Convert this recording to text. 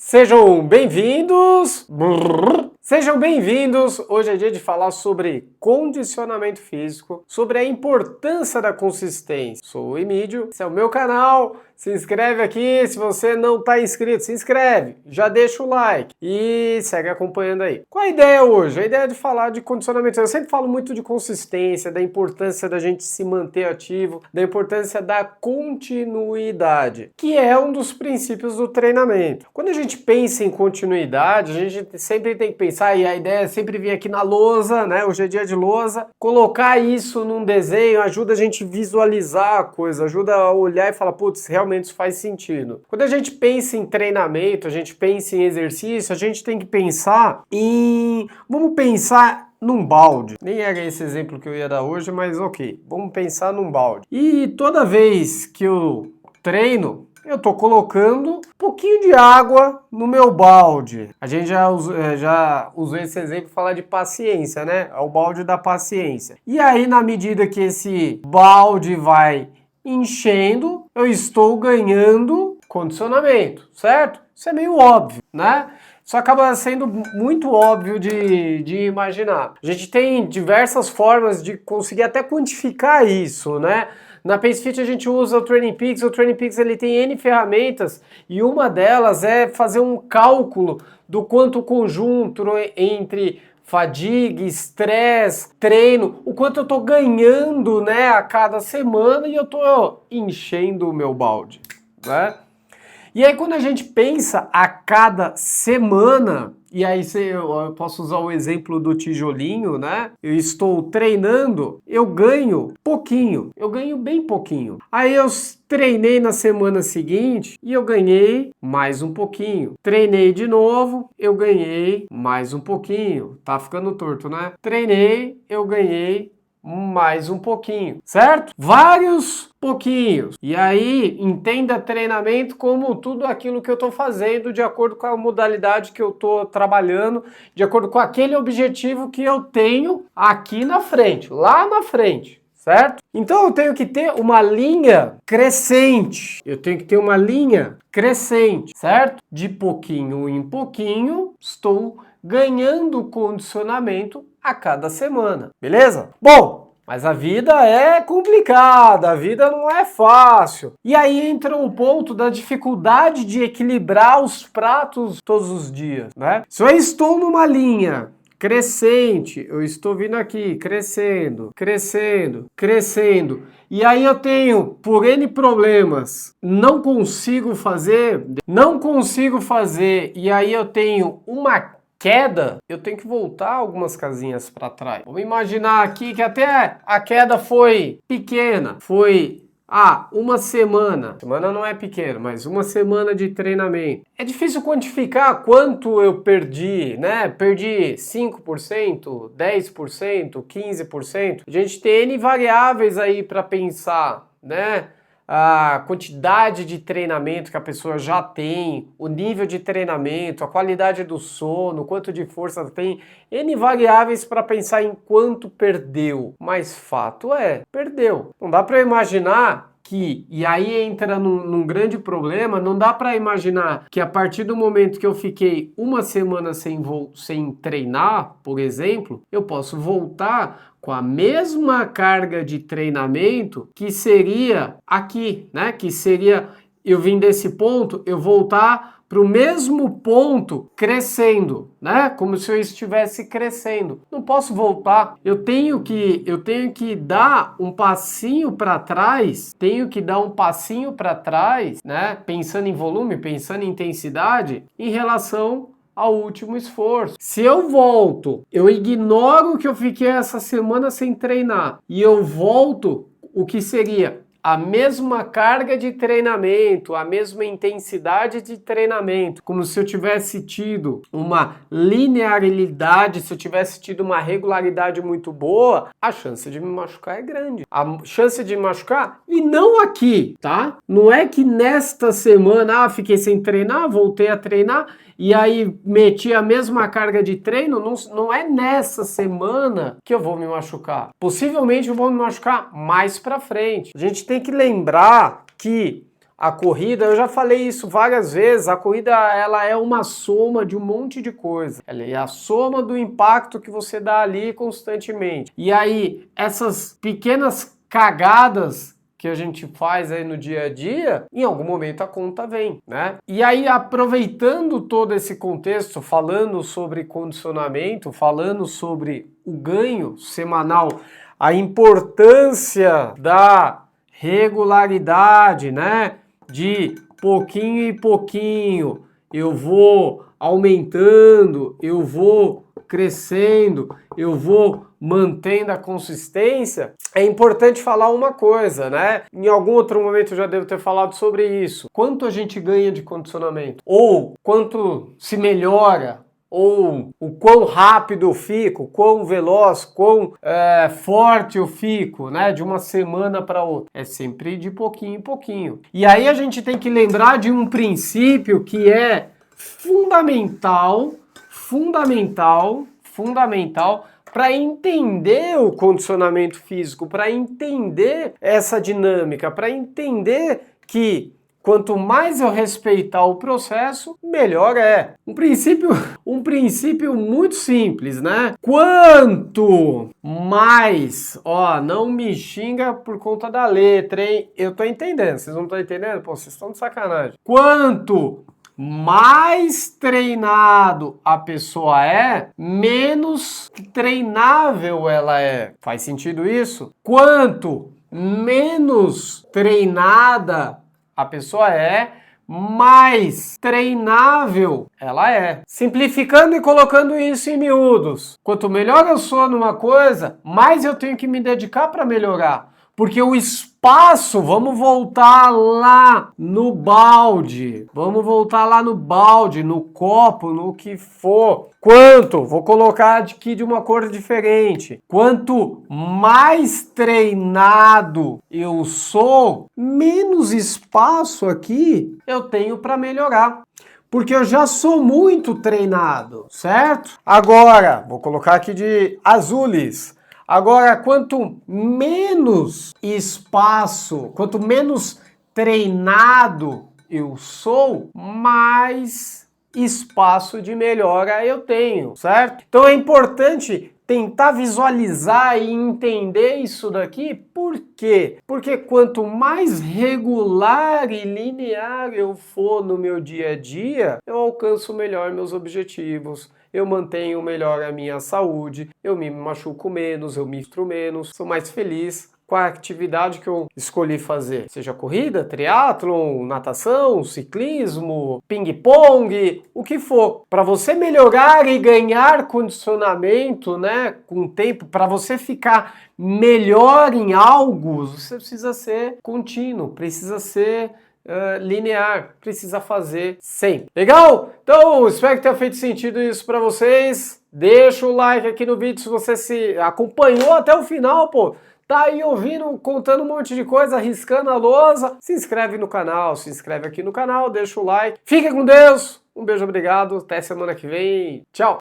Sejam bem-vindos! Sejam bem-vindos! Hoje é dia de falar sobre condicionamento físico, sobre a importância da consistência. Sou o Emílio, esse é o meu canal. Se inscreve aqui, se você não está inscrito, se inscreve, já deixa o like e segue acompanhando aí. Qual a ideia hoje? A ideia é de falar de condicionamento. Eu sempre falo muito de consistência, da importância da gente se manter ativo, da importância da continuidade, que é um dos princípios do treinamento. Quando a gente pensa em continuidade, a gente sempre tem que pensar, e a ideia é sempre vir aqui na lousa, né? Hoje é dia de lousa, colocar isso num desenho ajuda a gente visualizar a coisa, ajuda a olhar e falar, putz, realmente isso faz sentido. Quando a gente pensa em treinamento, a gente pensa em exercício, a gente tem que pensar em... Vamos pensar num balde. Nem era esse exemplo que eu ia dar hoje, mas ok. Vamos pensar num balde. E toda vez que eu treino, eu tô colocando um pouquinho de água no meu balde. A gente já usou esse exemplo para falar de paciência, né? É o balde da paciência. E aí, na medida que esse balde vai enchendo, eu estou ganhando condicionamento, certo? Isso é meio óbvio, né? Isso acaba sendo muito óbvio de imaginar. A gente tem diversas formas de conseguir até quantificar isso, né? Na PaceFit a gente usa o Training Peaks ele tem N ferramentas e uma delas é fazer um cálculo do quanto o conjunto entre fadiga, estresse, treino, o quanto eu tô ganhando, né, a cada semana e eu tô enchendo o meu balde, né? E aí quando a gente pensa a cada semana, e aí eu posso usar o exemplo do tijolinho, né? Eu estou treinando, eu ganho pouquinho, eu ganho bem pouquinho. Aí eu treinei na semana seguinte e eu ganhei mais um pouquinho. Treinei de novo, eu ganhei mais um pouquinho. Tá ficando torto, né? Treinei, eu ganhei mais um pouquinho, certo? Vários pouquinhos. E aí, entenda treinamento como tudo aquilo que eu estou fazendo de acordo com a modalidade que eu estou trabalhando, de acordo com aquele objetivo que eu tenho aqui na frente, lá na frente. Certo? Então eu tenho que ter uma linha crescente. Eu tenho que ter uma linha crescente, certo? De pouquinho em pouquinho, estou ganhando condicionamento a cada semana, beleza? Bom, mas a vida é complicada, a vida não é fácil. E aí entra o ponto da dificuldade de equilibrar os pratos todos os dias, né? Se eu estou numa linha crescente, eu estou vindo aqui, crescendo, crescendo, crescendo. E aí eu tenho, por N problemas, não consigo fazer, e aí eu tenho uma queda, eu tenho que voltar algumas casinhas para trás. Vamos imaginar aqui que até a queda foi pequena, foi uma semana. Semana não é pequena, mas uma semana de treinamento. É difícil quantificar quanto eu perdi, né? Perdi 5%, 10%, 15%. A gente tem N variáveis aí para pensar, né? A quantidade de treinamento que a pessoa já tem, o nível de treinamento, a qualidade do sono, quanto de força tem, N variáveis para pensar em quanto perdeu. Mas fato é, perdeu. Não dá para imaginar e aí entra num grande problema, não dá para imaginar que a partir do momento que eu fiquei uma semana sem treinar, por exemplo, eu posso voltar com a mesma carga de treinamento que seria aqui, né? Que seria eu vim desse ponto, eu voltar para o mesmo ponto crescendo, né? Como se eu estivesse crescendo. Não posso voltar. Eu tenho que dar um passinho para trás, né? Pensando em volume, pensando em intensidade, em relação ao último esforço. Se eu volto, eu ignoro que eu fiquei essa semana sem treinar e eu volto, o que seria a mesma carga de treinamento, a mesma intensidade de treinamento, como se eu tivesse tido uma linearidade, se eu tivesse tido uma regularidade muito boa, a chance de me machucar é grande. A chance de me machucar, e não aqui, tá? Não é que nesta semana, fiquei sem treinar, voltei a treinar, e aí meti a mesma carga de treino, não é nessa semana que eu vou me machucar. Possivelmente eu vou me machucar mais pra frente. A gente tem que lembrar que a corrida, eu já falei isso várias vezes, a corrida ela é uma soma de um monte de coisa. Ela é a soma do impacto que você dá ali constantemente. E aí, essas pequenas cagadas que a gente faz aí no dia a dia, em algum momento a conta vem, né? E aí, aproveitando todo esse contexto, falando sobre condicionamento, falando sobre o ganho semanal, a importância da regularidade, né? De pouquinho em pouquinho, eu vou aumentando, eu vou crescendo, eu vou mantendo a consistência, é importante falar uma coisa, né? Em algum outro momento eu já devo ter falado sobre isso. Quanto a gente ganha de condicionamento? Ou quanto se melhora? Ou o quão rápido eu fico, quão veloz, quão forte eu fico, né? De uma semana para outra. É sempre de pouquinho em pouquinho. E aí a gente tem que lembrar de um princípio que é fundamental para entender o condicionamento físico, para entender essa dinâmica, para entender que quanto mais eu respeitar o processo, melhor é. Um princípio muito simples, né? Quanto mais, ó, não me xinga por conta da letra, hein? Eu tô entendendo, vocês não estão entendendo? Pô, vocês estão de sacanagem. Quanto mais treinado a pessoa é, menos treinável ela é. Faz sentido isso? Quanto menos treinada a pessoa é, mais treinável ela é. Simplificando e colocando isso em miúdos. Quanto melhor eu sou numa coisa, mais eu tenho que me dedicar para melhorar. Porque o espaço, vamos voltar lá no balde, no copo, no que for. Quanto? Vou colocar aqui de uma cor diferente. Quanto mais treinado eu sou, menos espaço aqui eu tenho para melhorar. Porque eu já sou muito treinado, certo? Agora, vou colocar aqui de azules. Agora, quanto menos espaço, quanto menos treinado eu sou, mais espaço de melhora eu tenho, certo? Então é importante tentar visualizar e entender isso daqui. Por quê? Porque quanto mais regular e linear eu for no meu dia a dia, eu alcanço melhor meus objetivos, eu mantenho melhor a minha saúde, eu me machuco menos, eu me frustro menos, sou mais feliz com a atividade que eu escolhi fazer. Seja corrida, triatlon, natação, ciclismo, ping-pong, o que for. Para você melhorar e ganhar condicionamento, né, com o tempo, para você ficar melhor em algo, você precisa ser contínuo, precisa ser linear, precisa fazer sempre. Legal? Então, espero que tenha feito sentido isso para vocês. Deixa o like aqui no vídeo se você se acompanhou até o final, pô. Tá aí ouvindo, contando um monte de coisa, riscando a lousa. Se inscreve no canal, se inscreve aqui no canal, deixa o like. Fique com Deus, um beijo, obrigado, até semana que vem. Tchau!